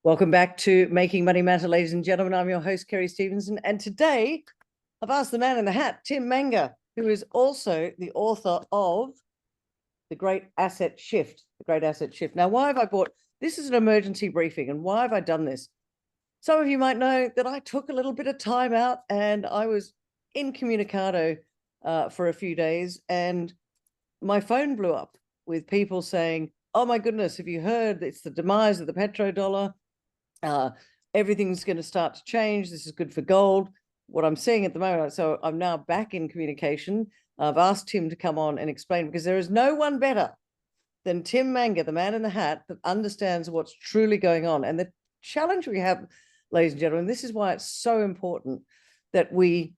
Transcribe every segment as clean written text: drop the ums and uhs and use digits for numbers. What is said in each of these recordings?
Welcome back to Making Money Matter, ladies and gentlemen. I'm your host, Kerry Stevenson, and today I've asked the man in the hat, Tim Manger, who is also the author of The Great Asset Shift. The Great Asset Shift. Now, why have I bought this? Is an emergency briefing, and why have I done this? Some of you might know that I took a little bit of time out and I was incommunicado for a few days, and my phone blew up with people saying, "Oh my goodness, have you heard? It's the demise of the petrodollar. Everything's going to start to change. This is good for gold." What I'm seeing at the moment, so I'm now back in communication. I've asked Tim to come on and explain, because there is no one better than Tim Manger, the man in the hat, that understands what's truly going on. And the challenge we have, ladies and gentlemen, this is why it's so important that we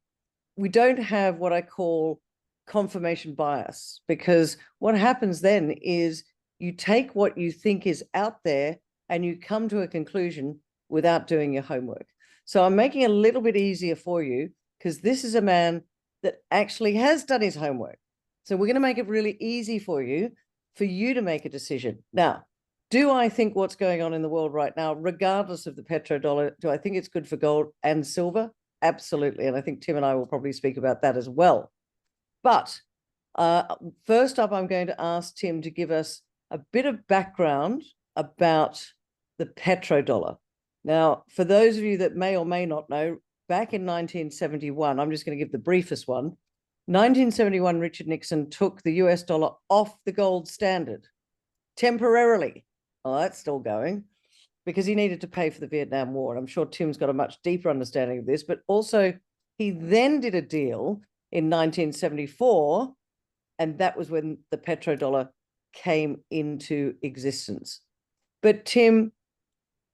don't have what I call confirmation bias, because what happens then is you take what you think is out there and you come to a conclusion without doing your homework. So I'm making it a little bit easier for you, because this is a man that actually has done his homework. So we're going to make it really easy for you to make a decision. Now, do I think what's going on in the world right now, regardless of the petrodollar, do I think it's good for gold and silver? Absolutely. And I think Tim and I will probably speak about that as well. But first up, I'm going to ask Tim to give us a bit of background about the petrodollar. Now, for those of you that may or may not know, back in 1971, I'm just going to give the briefest one. 1971, Richard Nixon took the US dollar off the gold standard temporarily. Oh, that's still going, because he needed to pay for the Vietnam War. And I'm sure Tim's got a much deeper understanding of this, but also he then did a deal in 1974, and that was when the petrodollar came into existence. But Tim,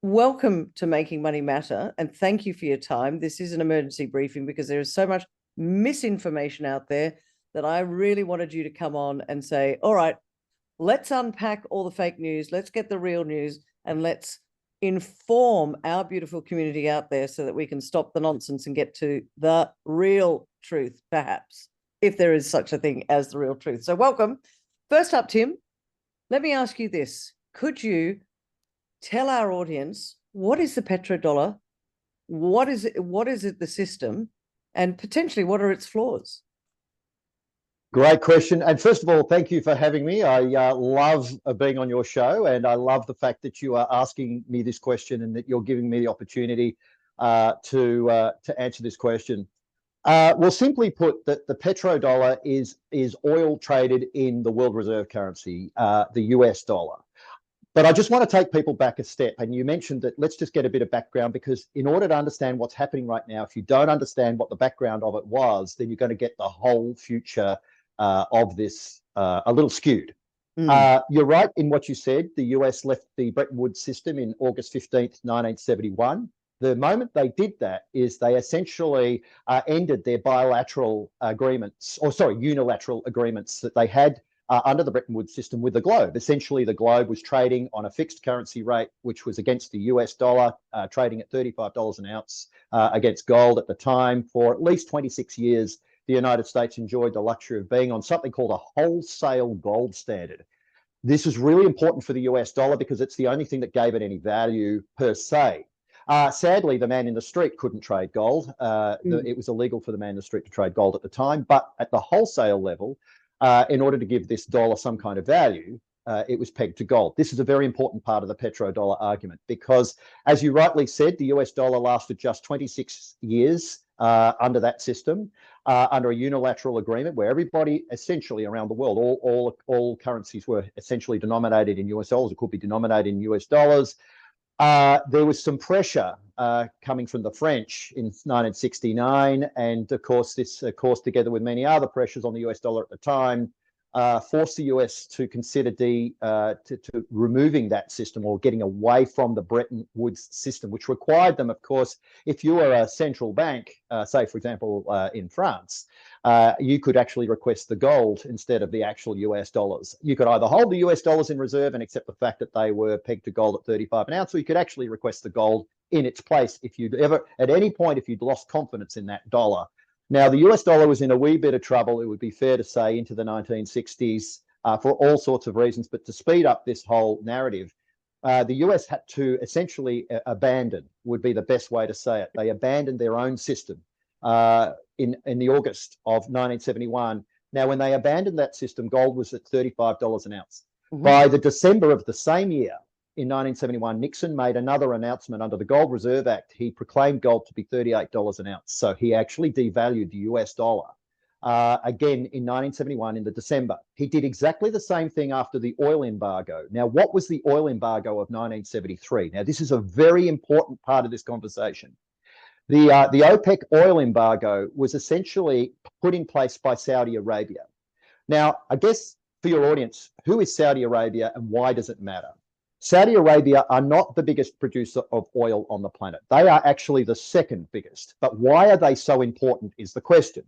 welcome to Making Money Matter, and thank you for your time. This is an emergency briefing because there is so much misinformation out there that I really wanted you to come on and say, all right, let's unpack all the fake news, let's get the real news, and let's inform our beautiful community out there so that we can stop the nonsense and get to the real truth, perhaps, if there is such a thing as the real truth. So welcome. First up, Tim, let me ask you this. Could you tell our audience, what is the petrodollar? What is it, the system? And potentially, what are its flaws? Great question. And first of all, thank you for having me. I love being on your show, and I love the fact that you are asking me this question and that you're giving me the opportunity to answer this question. Well, simply put, that the petrodollar is oil traded in the world reserve currency, the US dollar. But I just want to take people back a step. And you mentioned that let's just get a bit of background, because in order to understand what's happening right now, if you don't understand what the background of it was, then you're going to get the whole future of this a little skewed. You're right in what you said. The US left the Bretton Woods system in August 15th, 1971. The moment they did that is they essentially ended their bilateral agreements, or sorry, unilateral agreements that they had under the Bretton Woods system with the globe. Essentially, the globe was trading on a fixed currency rate, which was against the US dollar, trading at $35 an ounce against gold at the time. For at least 26 years, the United States enjoyed the luxury of being on something called a wholesale gold standard. This is really important for the US dollar because it's the only thing that gave it any value per se. Sadly, the man in the street couldn't trade gold. It was illegal for the man in the street to trade gold at the time, but at the wholesale level, in order to give this dollar some kind of value, it was pegged to gold. This is a very important part of the petrodollar argument because, as you rightly said, the US dollar lasted just 26 years under that system, under a unilateral agreement where everybody essentially around the world, all currencies were essentially denominated in US dollars. It could be denominated in US dollars. There was some pressure coming from the French in 1969, and of course this, together with many other pressures on the US dollar at the time, forced the US to consider to removing that system or getting away from the Bretton Woods system, which required them, of course, if you were a central bank, say, for example, in France, you could actually request the gold instead of the actual US dollars. You could either hold the US dollars in reserve and accept the fact that they were pegged to gold at 35 an ounce, or you could actually request the gold in its place if you'd ever, at any point, if you'd lost confidence in that dollar. Now, the US dollar was in a wee bit of trouble, it would be fair to say, into the 1960s for all sorts of reasons. But to speed up this whole narrative, the US had to essentially abandon, would be the best way to say it. They abandoned their own system in the August of 1971. Now, when they abandoned that system, gold was at $35 an ounce. By the December of the same year, in 1971, Nixon made another announcement under the Gold Reserve Act. He proclaimed gold to be $38 an ounce. So he actually devalued the US dollar. Again, in 1971, in the December. He did exactly the same thing after the oil embargo. Now, what was the oil embargo of 1973? Now, this is a very important part of this conversation. The OPEC oil embargo was essentially put in place by Saudi Arabia. Now, I guess for your audience, who is Saudi Arabia and why does it matter? Saudi Arabia are not the biggest producer of oil on the planet. They are actually the second biggest. But why are they so important is the question.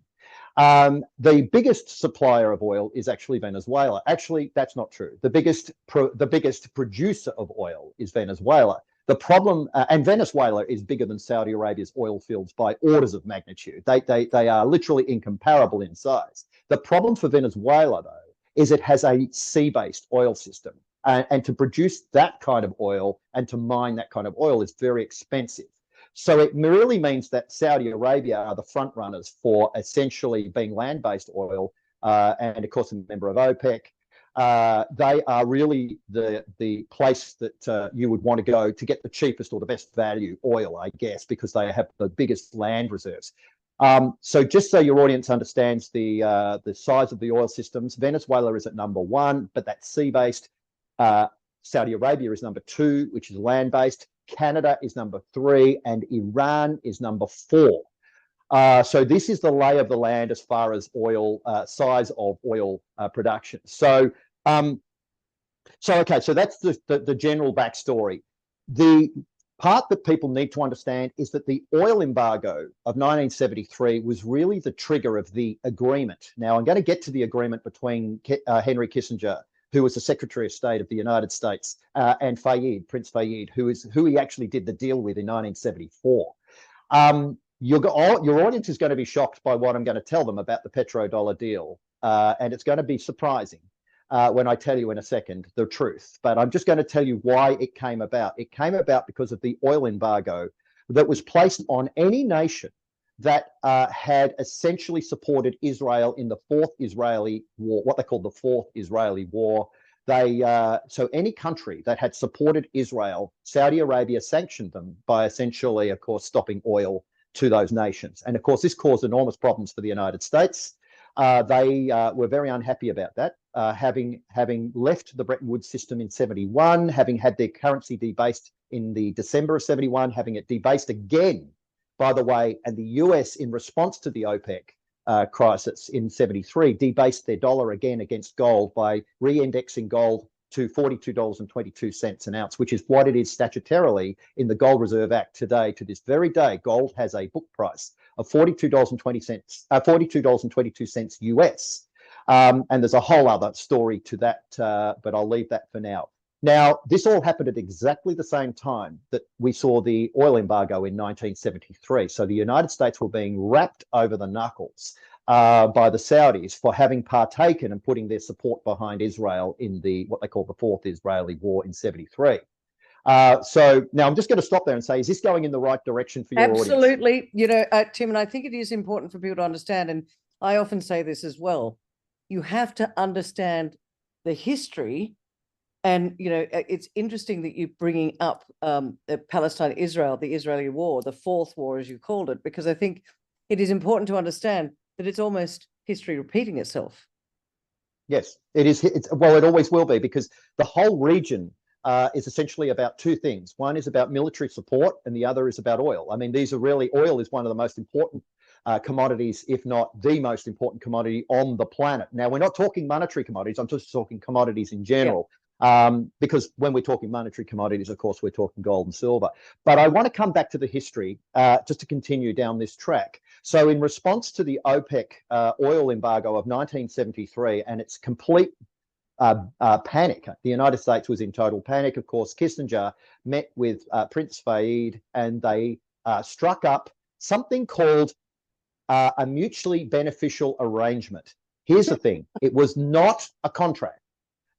The biggest supplier of oil is actually Venezuela. Actually, that's not true. The biggest producer of oil is Venezuela. The problem, and Venezuela is bigger than Saudi Arabia's oil fields by orders of magnitude. They are literally incomparable in size. The problem for Venezuela, though, is it has a sea-based oil system. And to produce that kind of oil and to mine that kind of oil is very expensive. So it really means that Saudi Arabia are the front runners for essentially being land-based oil, and of course a member of OPEC. They are really the place that you would want to go to get the cheapest or the best value oil, I guess, because they have the biggest land reserves. So just so your audience understands the size of the oil systems, Venezuela is at number 1, but that's sea-based. Saudi Arabia is number 2, which is land-based. Canada is number 3, and Iran is number 4. So this is the lay of the land as far as oil size of oil production. So okay, so that's the general backstory. The part that people need to understand is that the oil embargo of 1973 was really the trigger of the agreement. Now, I'm going to get to the agreement between Henry Kissinger, who was the Secretary of State of the United States, and Fayed, Prince Fayed, who he actually did the deal with in 1974. Your audience is going to be shocked by what I'm going to tell them about the petrodollar deal, and it's going to be surprising when I tell you in a second the truth. But I'm just going to tell you why it came about. It came about because of the oil embargo that was placed on any nation that had essentially supported Israel in the Fourth Israeli War, what they called the Fourth Israeli War. So any country that had supported Israel, Saudi Arabia sanctioned them by essentially, of course, stopping oil to those nations. And of course, this caused enormous problems for the United States. They were very unhappy about that, having left the Bretton Woods system in 71, having had their currency debased in the December of 71, having it debased again, by the way, and the US, in response to the OPEC crisis in 73, debased their dollar again against gold by re-indexing gold to $42.22 an ounce, which is what it is statutorily in the Gold Reserve Act today. To this very day, gold has a book price of $42.22 US. And there's a whole other story to that, but I'll leave that for now. Now, this all happened at exactly the same time that we saw the oil embargo in 1973. So the United States were being wrapped over the knuckles by the Saudis for having partaken and putting their support behind Israel in what they call the Fourth Israeli War in 73. So now I'm just going to stop there and say, is this going in the right direction for your audience? Absolutely. Tim, and I think it is important for people to understand, and I often say this as well, you have to understand the history. And, it's interesting that you're bringing up Palestine-Israel, the Israeli war, the fourth war, as you called it, because I think it is important to understand that it's almost history repeating itself. Yes, it is. Well, it always will be, because the whole region is essentially about two things. One is about military support, and the other is about oil. I mean, oil is one of the most important commodities, if not the most important commodity on the planet. Now, we're not talking monetary commodities. I'm just talking commodities in general. Yeah. Because when we're talking monetary commodities, of course, we're talking gold and silver. But I want to come back to the history just to continue down this track. So in response to the OPEC oil embargo of 1973 and its complete panic, the United States was in total panic. Of course, Kissinger met with Prince Fayed, and they struck up something called a mutually beneficial arrangement. Here's the thing. It was not a contract.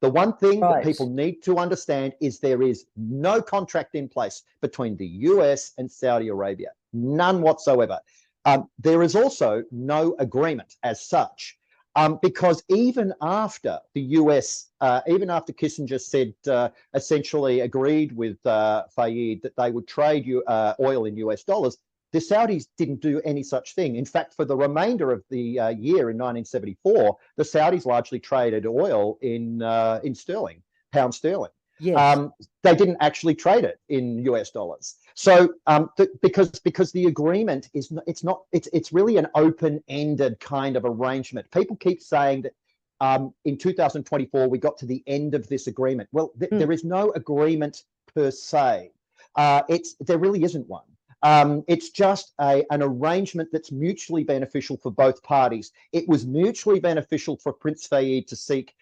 The one thing that Right. people need to understand is there is no contract in place between the US and Saudi Arabia, none whatsoever. There is also no agreement as such, because even after the US, even after Kissinger said, essentially agreed with Fayed that they would trade oil in US dollars, the Saudis didn't do any such thing. In fact, for the remainder of the year in 1974, the Saudis largely traded oil in sterling, pound sterling. Yes. They didn't actually trade it in US dollars. So because the agreement is it's really an open-ended kind of arrangement. People keep saying that in 2024 we got to the end of this agreement. Well, there is no agreement per se. There really isn't one. It's just an arrangement that's mutually beneficial for both parties. It was mutually beneficial for Prince Fayed to seek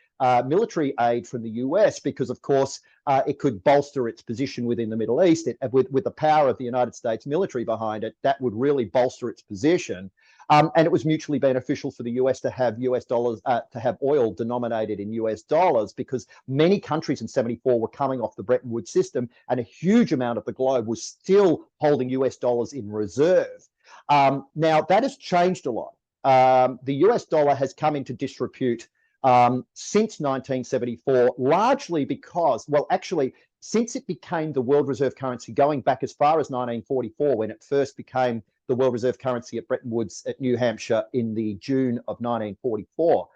military aid from the US because, of course, it could bolster its position within the Middle East. With the power of the United States military behind it, that would really bolster its position. And it was mutually beneficial for the US to have US dollars, to have oil denominated in US dollars, because many countries in 74 were coming off the Bretton Woods system, and a huge amount of the globe was still holding US dollars in reserve. Now, that has changed a lot. The US dollar has come into disrepute since 1974, largely because, well, actually, since it became the world reserve currency, going back as far as 1944, when it first became the world reserve currency at Bretton Woods at New Hampshire in the June of 1944.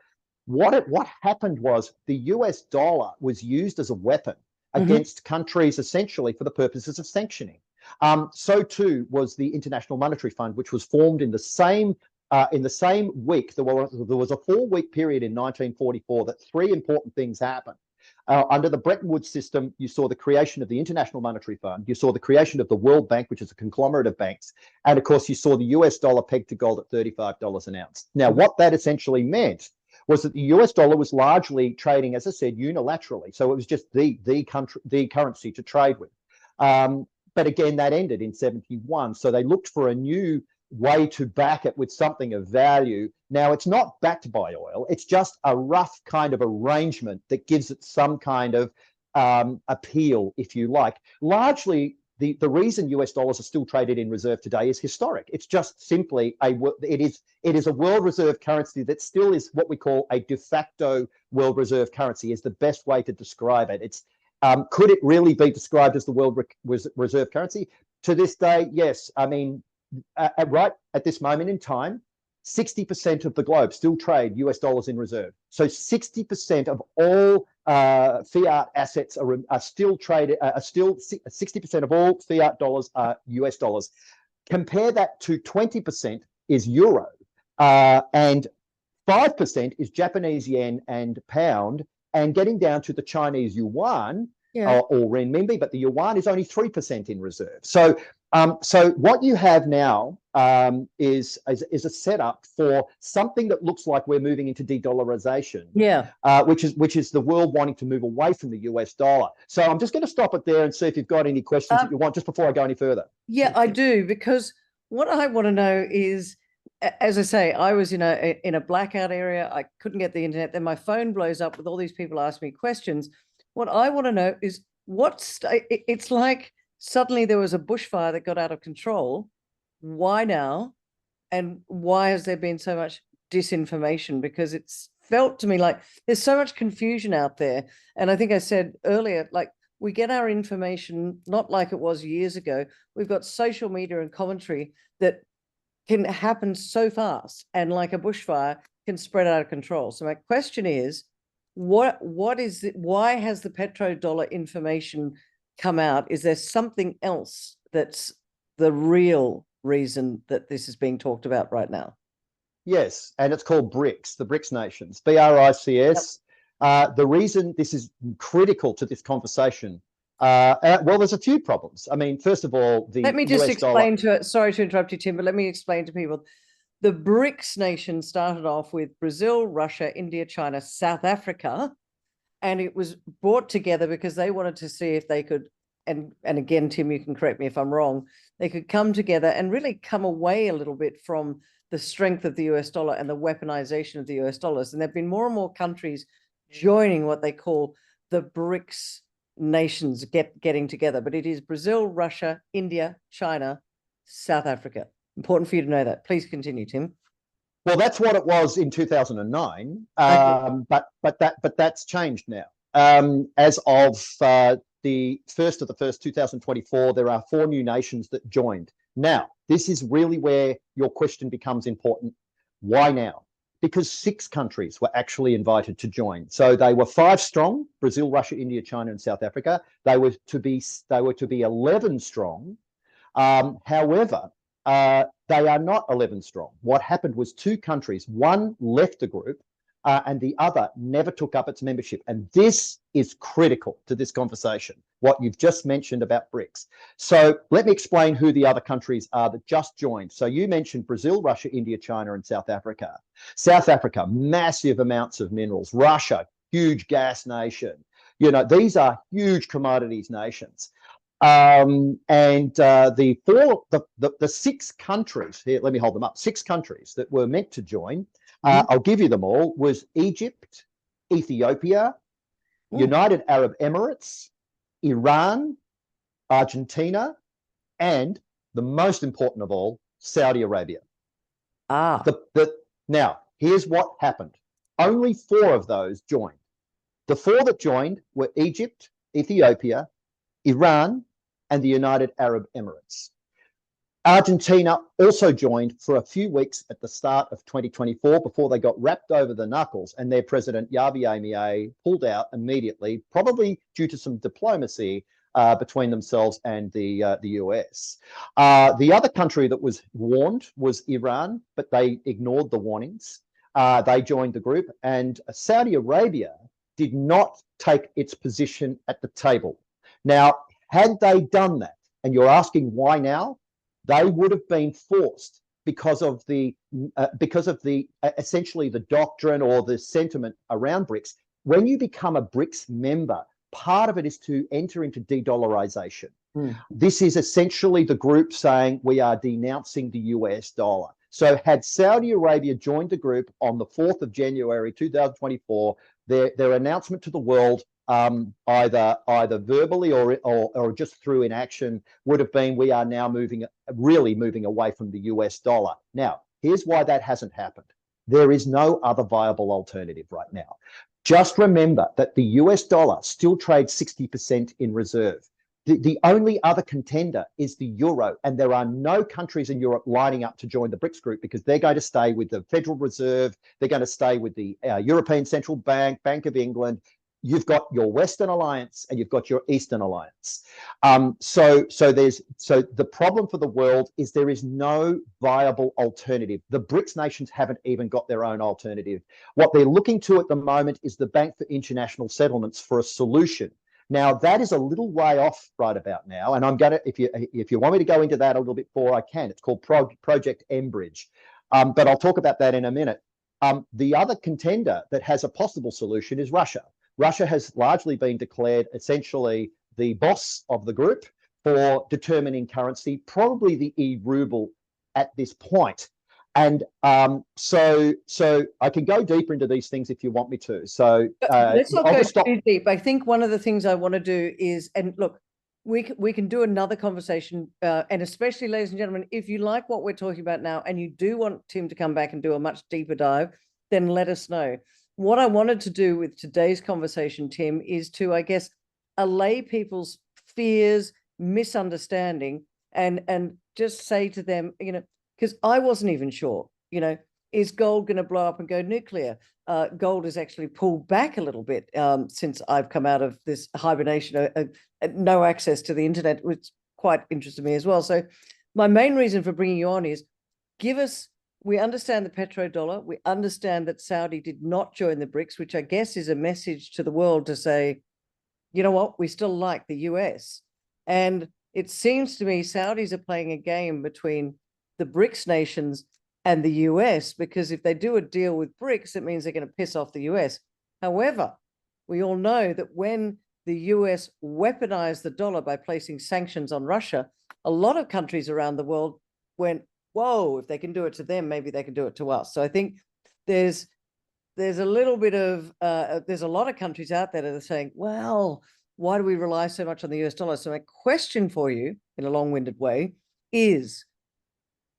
What happened was the US dollar was used as a weapon against countries essentially for the purposes of sanctioning. So too was the International Monetary Fund, which was formed in the same week. There was a 4-week period in 1944 that 3 important things happened. Under the Bretton Woods system, you saw the creation of the International Monetary Fund, you saw the creation of the World Bank, which is a conglomerate of banks, and of course you saw the US dollar pegged to gold at $35 an ounce. Now, what that essentially meant was that the US dollar was largely trading, as I said, unilaterally. So it was just the currency to trade with. But again, that ended in 71. So they looked for a new way to back it with something of value. Now, it's not backed by oil. It's just a rough kind of arrangement that gives it some kind of appeal, if you like. Largely, the reason US dollars are still traded in reserve today is historic. It's just simply it is a world reserve currency that still is what we call a de facto world reserve currency, is the best way to describe it. It's could it really be described as the world reserve currency? To this day, yes. I mean, right at this moment in time, 60% of the globe still trade US dollars in reserve. So 60% of all fiat assets are still traded. 60% of all fiat dollars are US dollars. Compare that to 20% is euro, and 5% is Japanese yen and pound, and getting down to the Chinese yuan or renminbi, but the yuan is only 3% in reserve. So what you have now is a setup for something that looks like we're moving into de-dollarization, which is the world wanting to move away from the US dollar. So I'm just going to stop it there and see if you've got any questions that you want just before I go any further. Yeah, I do, because what I want to know is, as I say, I was in a blackout area. I couldn't get the internet. Then my phone blows up with all these people asking me questions. What I want to know is it's like suddenly there was a bushfire that got out of control. Why now? And why has there been so much disinformation? Because it's felt to me like there's so much confusion out there. And I think I said earlier, like, we get our information not like it was years ago. We've got social media and commentary that can happen so fast, and like a bushfire can spread out of control. So my question is, what is it? Why has the petrodollar information come out? Is there something else that's the real reason that this is being talked about right now? Yes, and it's called BRICS, the BRICS nations, BRICS. The reason this is critical to this conversation, well, there's a few problems. I mean, first of all, the Let me just US explain dollar. sorry to interrupt you, Tim, but let me explain to people. The BRICS nations started off with Brazil, Russia, India, China, South Africa, and it was brought together because they wanted to see if they could, and again, Tim, you can correct me if I'm wrong, they could come together and really come away a little bit from the strength of the US dollar and the weaponization of the US dollars. And there have been more and more countries joining what they call the BRICS nations getting together. But it is Brazil, Russia, India, China, South Africa. Important for you to know that. Please continue, Tim. Well, that's what it was in 2009, Okay. but that's changed now. As of the 1st of the 1st, 2024, there are 4 new nations that joined. Now, this is really where your question becomes important. Why now? Because 6 countries were actually invited to join. So they were 5 strong: Brazil, Russia, India, China, and South Africa. They were to be 11 strong. However, they are not 11 strong. What happened was 2 countries, one left the group and the other never took up its membership. And this is critical to this conversation, what you've just mentioned about BRICS. So let me explain who the other countries are that just joined. So you mentioned Brazil, Russia, India, China, and South Africa. South Africa, massive amounts of minerals. Russia, huge gas nation. You know, these are huge commodities nations. The 6 countries here, let me hold them up, 6 countries that were meant to join, I'll give you them all, was Egypt, Ethiopia, United Arab Emirates, Iran, Argentina, and the most important of all, Saudi Arabia. Now, here's what happened. Only 4 of those joined. The 4 that joined were Egypt, Ethiopia, Iran, and the United Arab Emirates. Argentina also joined for a few weeks at the start of 2024 before they got wrapped over the knuckles and their president, Javier Milei, pulled out immediately, probably due to some diplomacy between themselves and the US. The other country that was warned was Iran, but they ignored the warnings. They joined the group, and Saudi Arabia did not take its position at the table. Now, had they done that, and you're asking why now, they would have been forced because of the essentially the doctrine or the sentiment around BRICS. When you become a BRICS member, part of it is to enter into de-dollarization. This is essentially the group saying we are denouncing the US dollar. So had Saudi Arabia joined the group on the 4th of January 2024, their announcement to the world, either verbally or just through inaction, would have been, we are now really moving away from the US dollar. Now, here's why that hasn't happened. There is no other viable alternative right now. Just remember that the US dollar still trades 60% in reserve. The only other contender is the euro, and there are no countries in Europe lining up to join the BRICS group because they're going to stay with the Federal Reserve, they're going to stay with the European Central Bank, Bank of England. You've got your Western Alliance and you've got your Eastern Alliance. So the problem for the world is there is no viable alternative. The BRICS nations haven't even got their own alternative. What they're looking to at the moment is the Bank for International Settlements for a solution. Now, that is a little way off right about now, and I'm going to, if you want me to go into that a little bit more, I can. It's called Project Enbridge, but I'll talk about that in a minute. The other contender that has a possible solution is Russia. Russia has largely been declared essentially the boss of the group for determining currency, probably the e-ruble at this point. And so I can go deeper into these things if you want me to. So let's not go too deep. I think one of the things I want to do is, and look, we can do another conversation, and especially, ladies and gentlemen, if you like what we're talking about now and you do want Tim to come back and do a much deeper dive, then let us know. What I wanted to do with today's conversation, Tim, is to, I guess, allay people's fears, misunderstanding, and just say to them, you know, because I wasn't even sure, you know, is gold going to blow up and go nuclear? Gold has actually pulled back a little bit since I've come out of this hibernation, no access to the internet, which quite interested me as well. So my main reason for bringing you on is we understand the petrodollar. We understand that Saudi did not join the BRICS, which I guess is a message to the world to say, you know what, we still like the US. And it seems to me Saudis are playing a game between the BRICS nations and the US, because if they do a deal with BRICS, it means they're going to piss off the US. However, we all know that when the US weaponized the dollar by placing sanctions on Russia, a lot of countries around the world went, whoa, if they can do it to them, maybe they can do it to us. So I think there's there's a little bit of there's a lot of countries out there that are saying, well, why do we rely so much on the US dollar? So my question for you in a long-winded way is,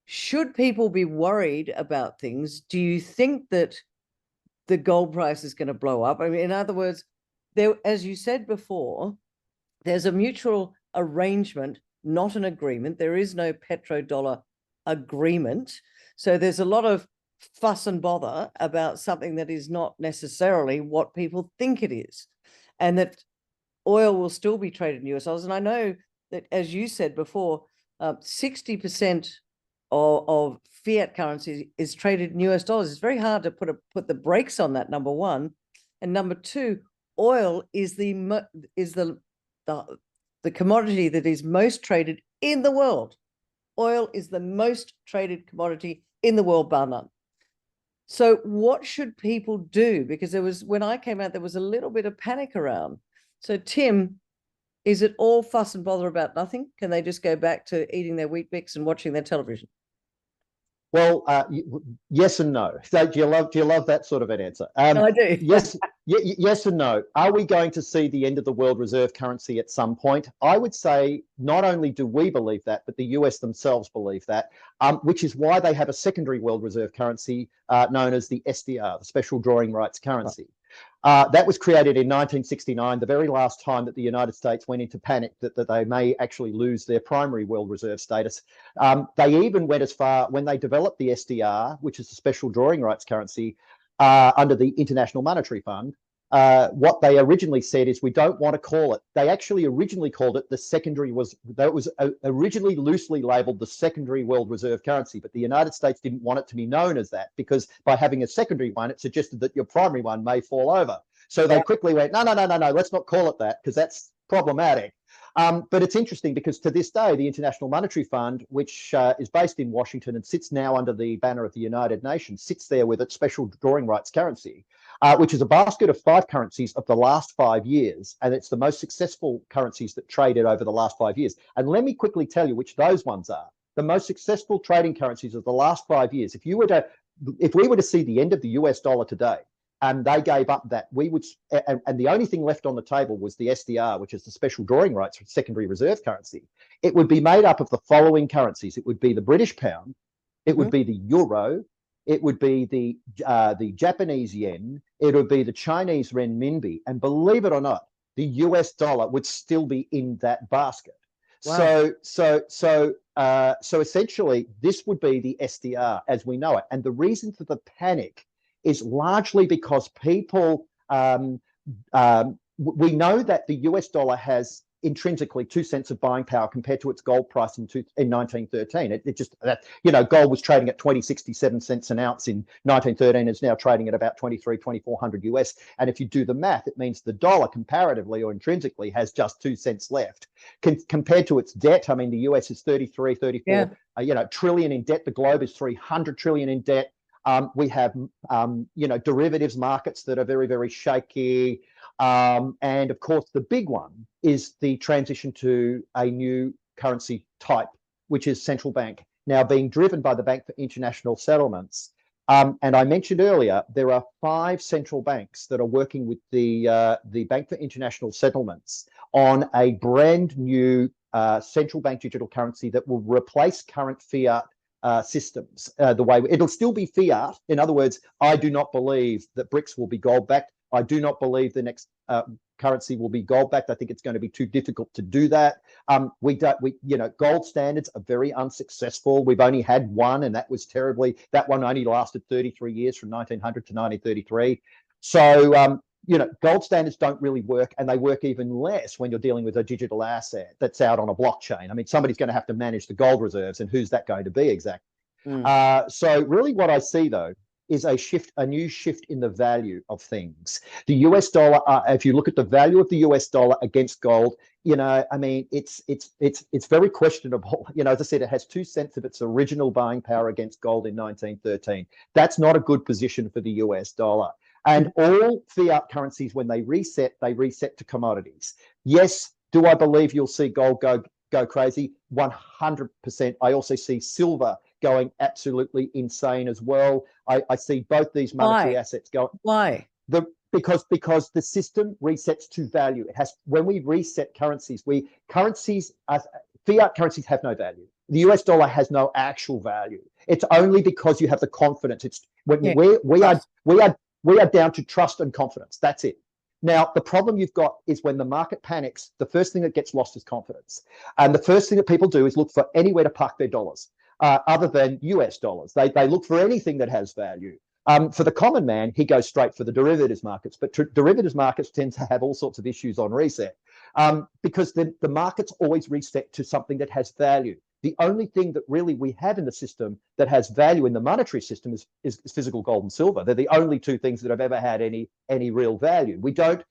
should people be worried about things? Do you think that the gold price is going to blow up? I mean, in other words, there, as you said before, there's a mutual arrangement, not an agreement. There is no petrodollar agreement. So there's a lot of fuss and bother about something that is not necessarily what people think it is, and that oil will still be traded in US dollars. And I know that, as you said before, 60% of fiat currency is traded in US dollars. It's very hard to put the brakes on that, number one. And number two, oil is the commodity that is most traded in the world. Oil is the most traded commodity in the world, bar none. So what should people do? Because there was, when I came out, there was a little bit of panic around. So Tim, is it all fuss and bother about nothing? Can they just go back to eating their Wheat Bix and watching their television? Well, yes and no. So do you love that sort of an answer? No, I do. Yes, yes and no. Are we going to see the end of the world reserve currency at some point? I would say not only do we believe that, but the US themselves believe that, which is why they have a secondary world reserve currency known as the SDR, the Special Drawing Rights Currency. That was created in 1969, the very last time that the United States went into panic that they may actually lose their primary world reserve status. They even went as far, when they developed the SDR, which is the Special Drawing Rights Currency, under the International Monetary Fund, what they originally said is, we don't want to call it. They actually originally called it the secondary, that was originally loosely labeled the secondary world reserve currency, but the United States didn't want it to be known as that, because by having a secondary one, it suggested that your primary one may fall over. So they quickly went, no, let's not call it that, because that's problematic. But it's interesting because to this day, the International Monetary Fund, which is based in Washington and sits now under the banner of the United Nations, sits there with its special drawing rights currency, which is a basket of 5 currencies of the last 5 years. And it's the most successful currencies that traded over the last 5 years. And let me quickly tell you which those ones are. The most successful trading currencies of the last 5 years. If we were to see the end of the US dollar today, and they gave up that, we would, and the only thing left on the table was the SDR, which is the special drawing rights secondary reserve currency. It would be made up of the following currencies. It would be the British pound, it would be the euro, it would be the Japanese yen, it would be the Chinese renminbi, and believe it or not, the US dollar would still be in that basket. Wow. So essentially, this would be the SDR as we know it. And the reason for the panic is largely because people, we know that the US dollar has intrinsically 2 cents of buying power compared to its gold price in 1913. It just, gold was trading at 67 cents an ounce in 1913. It's now trading at about 2400 US. And if you do the math, it means the dollar comparatively or intrinsically has just 2 cents left. Compared to its debt, I mean, the US is 34 trillion in debt. The globe is 300 trillion in debt. We have, derivatives markets that are very, very shaky. And of course, the big one is the transition to a new currency type, which is central bank, now being driven by the Bank for International Settlements. And I mentioned earlier, there are 5 central banks that are working with the Bank for International Settlements on a brand new central bank digital currency that will replace current fiat systems. The way it'll still be fiat. In other words, I do not believe that BRICS will be gold backed. I do not believe the next currency will be gold backed. I think it's going to be too difficult to do that. Gold standards are very unsuccessful. We've only had one, and that was that one only lasted 33 years from 1900 to 1933. So, gold standards don't really work, and they work even less when you're dealing with a digital asset that's out on a blockchain. I mean, somebody's going to have to manage the gold reserves, and who's that going to be exactly? So really what I see, though, is a new shift in the value of things. The US dollar, if you look at the value of the US dollar against gold, I mean, it's very questionable. As I said, it has 2 cents of its original buying power against gold in 1913. That's not a good position for the US dollar. And all fiat currencies, when they reset to commodities. Yes, do I believe you'll see gold go crazy? 100%. I also see silver going absolutely insane as well. I see both these monetary Why? assets go. Why? Because the system resets to value. It has, when we reset currencies, fiat currencies have no value. The US dollar has no actual value. It's only because you have the confidence. It's when we are down to trust and confidence. That's it. Now, the problem you've got is when the market panics, the first thing that gets lost is confidence. And the first thing that people do is look for anywhere to park their dollars, other than US dollars. They look for anything that has value. For the common man, he goes straight for the derivatives markets, but derivatives markets tend to have all sorts of issues on reset, because the markets always reset to something that has value. The only thing that really we have in the system that has value in the monetary system is physical gold and silver. They're the only two things that have ever had any real value. We don't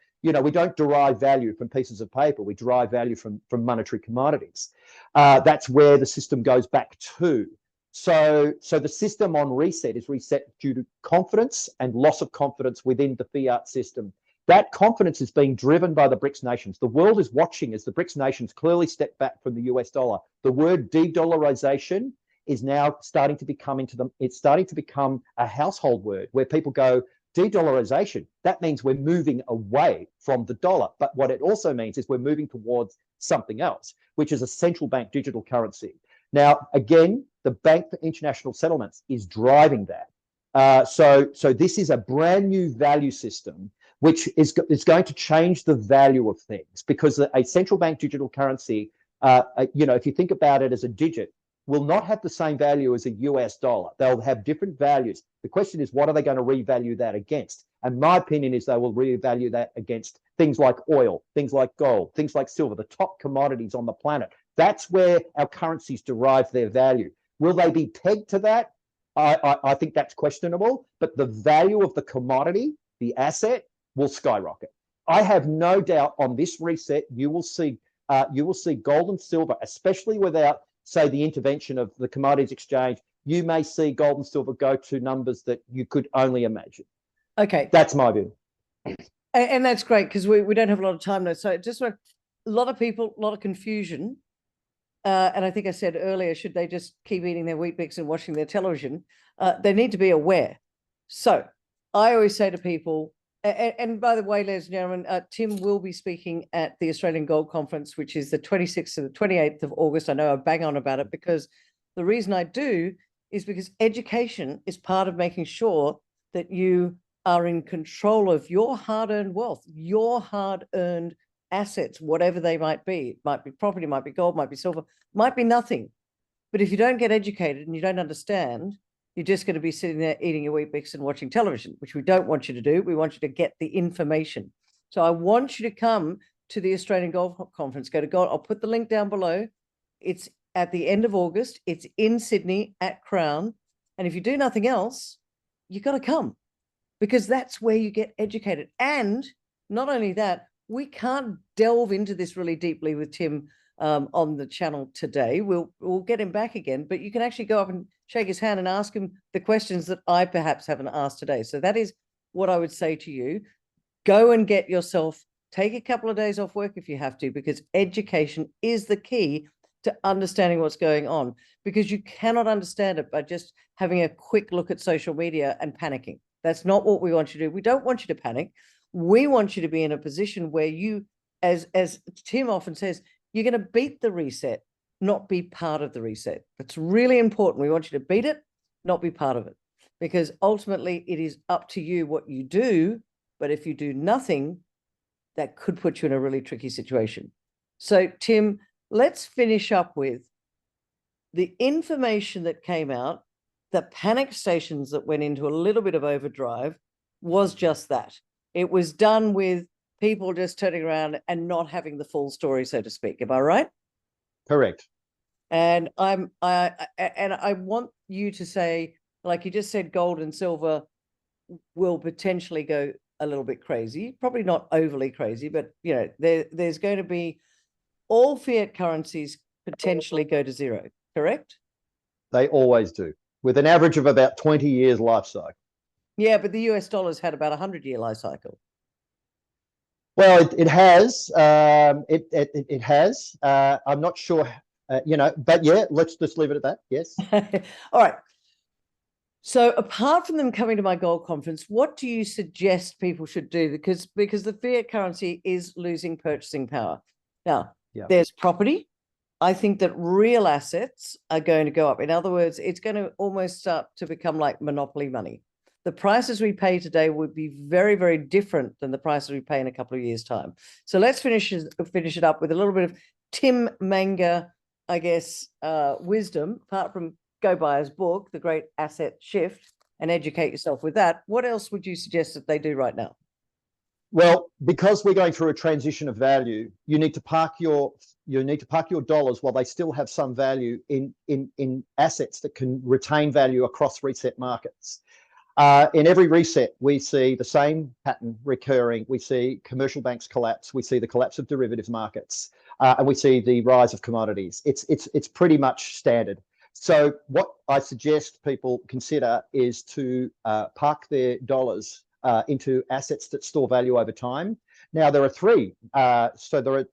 derive value from pieces of paper. We derive value from monetary commodities. That's where the system goes back to. So the system on reset is reset due to confidence and loss of confidence within the fiat system. That confidence is being driven by the BRICS nations. The world is watching as the BRICS nations clearly step back from the US dollar. The word de-dollarization is now starting to become a household word where people go, de-dollarization, that means we're moving away from the dollar. But what it also means is we're moving towards something else, which is a central bank digital currency. Now, again, the Bank for International Settlements is driving that. So this is a brand new value system, which is going to change the value of things, because a central bank digital currency, if you think about it as a digit, will not have the same value as a US dollar. They'll have different values. The question is, what are they going to revalue that against? And my opinion is they will revalue that against things like oil, things like gold, things like silver, the top commodities on the planet. That's where our currencies derive their value. Will they be pegged to that? I think that's questionable, but the value of the commodity, the asset, will skyrocket. I have no doubt on this reset, you will see gold and silver, especially without, say, the intervention of the commodities exchange. You may see gold and silver go to numbers that you could only imagine. Okay. That's my view. And that's great, because we don't have a lot of time now. So just a lot of people, a lot of confusion. And I think I said earlier, should they just keep eating their Wheat Bix and watching their television? They need to be aware. So I always say to people, and by the way, ladies and gentlemen, Tim will be speaking at the Australian Gold Conference, which is the 26th to the 28th of August. I know I bang on about it, because the reason I do is because education is part of making sure that you are in control of your hard-earned wealth, your hard-earned assets, whatever they might be. It might be property, might be gold, might be silver, might be nothing. But if you don't get educated and you don't understand, you're just going to be sitting there eating your Wheat Bix and watching television, which we don't want you to do. We want you to get the information. So I want you to come to the Australian Gold Conference. Go to Gold. I'll put the link down below. It's at the end of August. It's in Sydney at Crown. And if you do nothing else, you got to come, because that's where you get educated. And not only that, we can't delve into this really deeply with Tim on the channel today. We'll get him back again, but you can actually go up and shake his hand and ask him the questions that I perhaps haven't asked today. So that is what I would say to you. Go and get yourself, take a couple of days off work if you have to, because education is the key to understanding what's going on, because you cannot understand it by just having a quick look at social media and panicking. That's not what we want you to do. We don't want you to panic. We want you to be in a position where you, as Tim often says, you're going to beat the reset, not be part of the reset. That's really important. We want you to beat it, not be part of it, because ultimately it is up to you what you do. But if you do nothing, that could put you in a really tricky situation. So, Tim, let's finish up with the information that came out. The panic stations that went into a little bit of overdrive was just that. It was done with people just turning around and not having the full story, so to speak. Am I right? Correct. And I want you to say, like you just said, gold and silver will potentially go a little bit crazy. Probably not overly crazy, but there's going to be all fiat currencies potentially go to zero. Correct? They always do, with an average of about 20 years life cycle. Yeah, but the US dollar's had about 100-year life cycle. Well, it has. It has. I'm not sure But yeah, let's just leave it at that. Yes. All right. So apart from them coming to my gold conference, what do you suggest people should do? Because the fiat currency is losing purchasing power. Now, there's property. I think that real assets are going to go up. In other words, it's going to almost start to become like monopoly money. The prices we pay today would be very, very different than the prices we pay in a couple of years' time. So let's finish it up with a little bit of Tim Manger, I guess, wisdom, apart from go buy his book, The Great Asset Shift, and educate yourself with that. What else would you suggest that they do right now? Well, because we're going through a transition of value, you need to park your dollars while they still have some value in assets that can retain value across reset markets. In every reset, we see the same pattern recurring. We see commercial banks collapse. We see the collapse of derivatives markets, and we see the rise of commodities. It's pretty much standard. So what I suggest people consider is to park their dollars into assets that store value over time. Now, there are three. So there are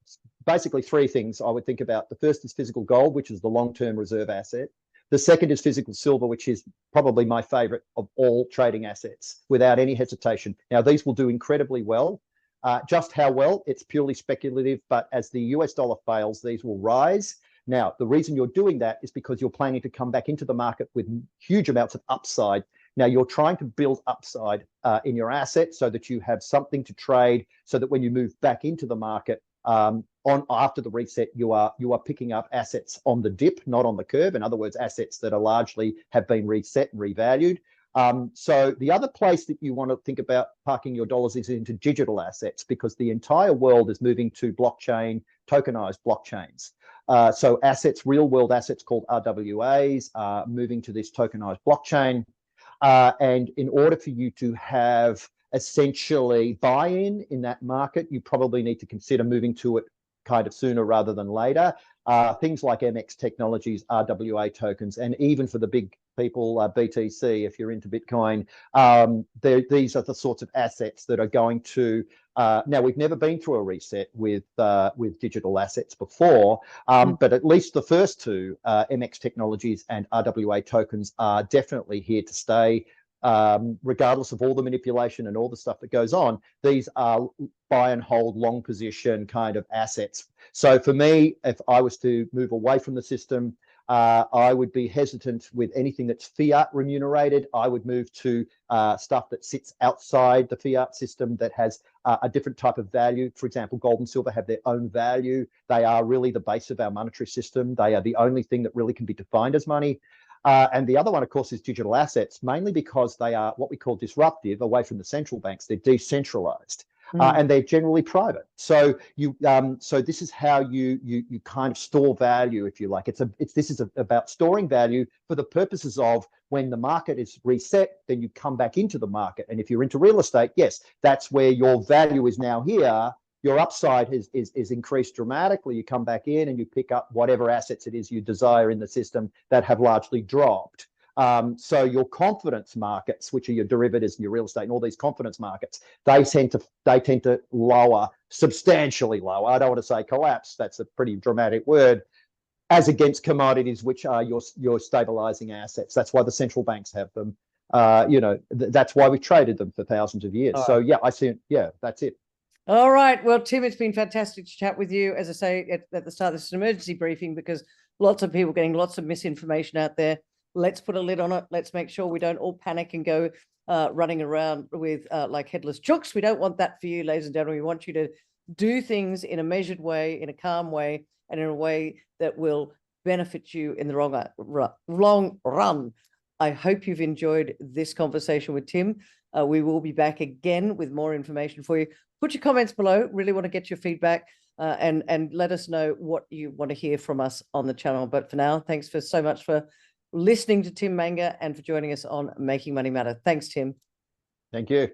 basically three things I would think about. The first is physical gold, which is the long-term reserve asset. The second is physical silver, which is probably my favorite of all trading assets, without any hesitation. Now, these will do incredibly well. Just how well, it's purely speculative, but as the US dollar fails, these will rise. Now, the reason you're doing that is because you're planning to come back into the market with huge amounts of upside. Now, you're trying to build upside in your asset so that you have something to trade, so that when you move back into the market, after the reset, you are picking up assets on the dip, not on the curve. In other words, assets that are largely have been reset and revalued. So the other place that you want to think about parking your dollars is into digital assets, because the entire world is moving to blockchain, tokenized blockchains. So assets, real world assets called RWAs, are moving to this tokenized blockchain. And in order for you to have essentially buy-in in that market, you probably need to consider moving to it kind of sooner rather than later. Things like MX technologies, RWA tokens, and even for the big people, BTC, if you're into Bitcoin, these are the sorts of assets that are going to. Now, we've never been through a reset with digital assets before, but at least the first two, MX technologies and RWA tokens, are definitely here to stay. Regardless of all the manipulation and all the stuff that goes on, these are buy and hold, long position kind of assets. So for me, if I was to move away from the system, I would be hesitant with anything that's fiat remunerated. I would move to stuff that sits outside the fiat system that has a different type of value. For example, gold and silver have their own value. They are really the base of our monetary system. They are the only thing that really can be defined as money. And the other one, of course, is digital assets, mainly because they are what we call disruptive, away from the central banks. They're decentralized, and they're generally private. So so this is how you kind of store value, if you like. This is about storing value for the purposes of when the market is reset, then you come back into the market. And if you're into real estate, yes, that's where your value is now here. Your upside is increased dramatically. You come back in and you pick up whatever assets it is you desire in the system that have largely dropped. So your confidence markets, which are your derivatives and your real estate and all these confidence markets, they tend to lower, substantially lower. I don't want to say collapse. That's a pretty dramatic word. As against commodities, which are your stabilizing assets. That's why the central banks have them. That's why we traded them for thousands of years. So yeah, I see. Yeah, that's it. All right. Well, Tim, it's been fantastic to chat with you. As I say at the start, this is an emergency briefing because lots of people getting lots of misinformation out there. Let's put a lid on it. Let's make sure we don't all panic and go running around with like headless chooks. We don't want that for you, ladies and gentlemen. We want you to do things in a measured way, in a calm way, and in a way that will benefit you in the long run. I hope you've enjoyed this conversation with Tim. We will be back again with more information for you. Put your comments below. Really want to get your feedback and let us know what you want to hear from us on the channel. But for now, thanks so much for listening to Tim Manger and for joining us on Making Money Matter. Thanks, Tim. Thank you.